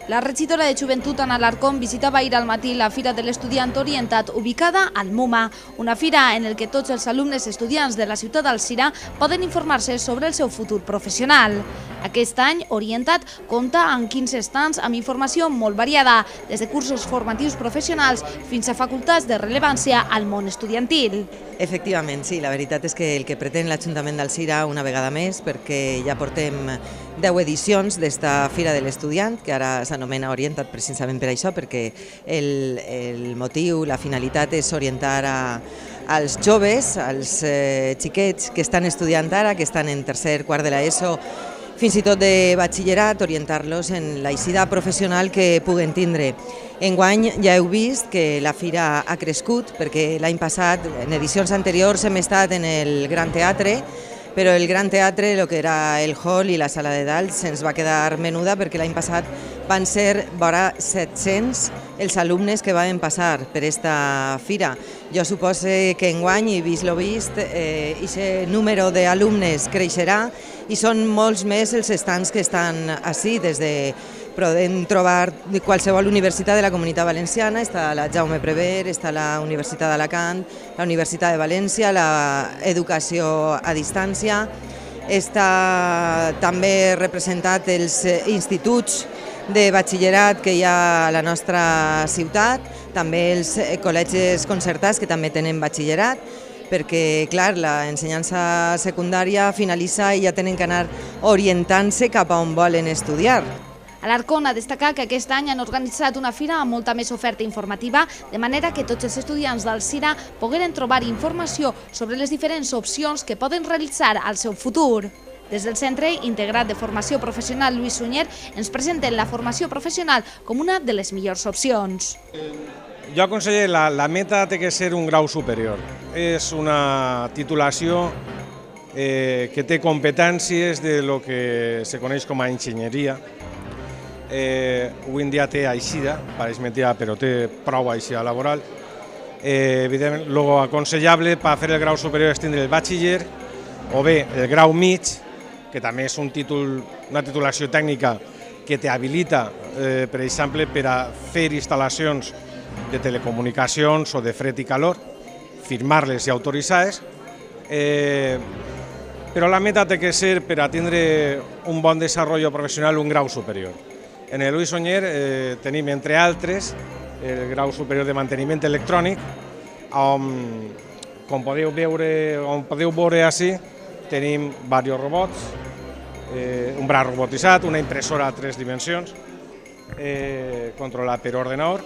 La regidora de Joventut, Ana Alarcón, visitava ahir al matí la Fira de l'Estudiant Orientat, ubicada al MUMA, una fira en la que tots els alumnes estudiants de la ciutat d'Alzira poden informar-se sobre el seu futur professional. Aquest any, Orientat compta amb 15 stands amb informació molt variada, des de cursos formatius professionals fins a facultats de rellevància al món estudiantil. Efectivament, sí, la veritat és que el que pretén l'Ajuntament d'Alzira una vegada més, perquè ja portem 10 edicions d'esta Fira de l'Estudiant, que ara s'anomena Orientat precisament per això, perquè el motiu, la finalitat és orientar als joves, als xiquets que estan estudiant ara, que estan en tercer, quart de l'ESO, fins i tot de batxillerat, orientar-los en l'eixida professional que puguen tindre. Enguany ja heu vist que la fira ha crescut, perquè l'any passat, en edicions anteriors, hem estat en el Gran Teatre, però el Gran Teatre, el que era el hall i la sala de dalt, se'ns va quedar menuda perquè l'any passat van ser vora 700 els alumnes que van passar per aquesta fira. Jo suposo que enguany, i vist lo vist, aquest número d'alumnes creixerà i són molts més els stands que estan ací, des de podem trobar qualsevol universitat de la Comunitat Valenciana, està la Jaume Prever, està la Universitat d'Alacant, la Universitat de València, l'educació a distància, està també representat els instituts de batxillerat que hi ha a la nostra ciutat, també els col·legis concertats que també tenen batxillerat, perquè, clar, l'ensenyança secundària finalitza i ja tenen que anar orientant-se cap a on volen estudiar. Alarcón ha destacat que aquest any han organitzat una fira amb molta més oferta informativa, de manera que tots els estudiants d'Alzira pogueren trobar informació sobre les diferents opcions que poden realitzar al seu futur. Des del Centre Integrat de Formació Professional Lluís Sunyer ens presenten la formació professional com una de les millors opcions. Jo aconsello, la meta té que ser un grau superior. És una titulació que té competències de lo que se coneix com a enginyeria. Avui en dia té eixida, pareix mentida, però té prou eixida laboral. Evidentment, lo aconsellable per fer el grau superior és tindre el batxiller o bé el grau mig, que també és una titulació tècnica que t'habilita, per exemple, per a fer instal·lacions de telecomunicacions o de fred i calor, firmar-les i autoritzar-les, però la meta té que ser per a tindre un bon desenvolupament professional un grau superior. En el Lluís Sunyer tenim, entre altres, el grau superior de manteniment electrònic, on, com podeu veure ací, tenim diversos robots, un braç robotitzat, una impressora a 3 dimensions, controlat per ordenador,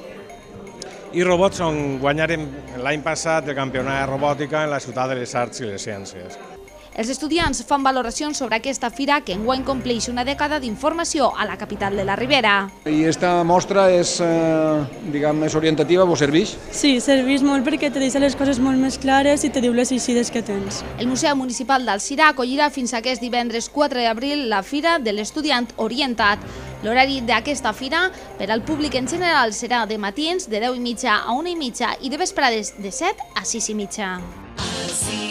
i robots on guanyarem l'any passat el campionat de robòtica en la ciutat de les arts i les ciències. Els estudiants fan valoracions sobre aquesta fira que enguany compleix una dècada d'informació a la capital de la Ribera. I aquesta mostra és, és orientativa, vos serveix? Sí, serveix molt perquè te deixa les coses molt més clares i te diu les eixides que tens. El Museu Municipal d'Alzira acollirà fins aquest divendres 4 d'abril la Fira de l'Estudiant Orientat. L'horari d'aquesta fira per al públic en general serà de matins de 10:30 a 1:30 i de vesprades de 7 a 6:30.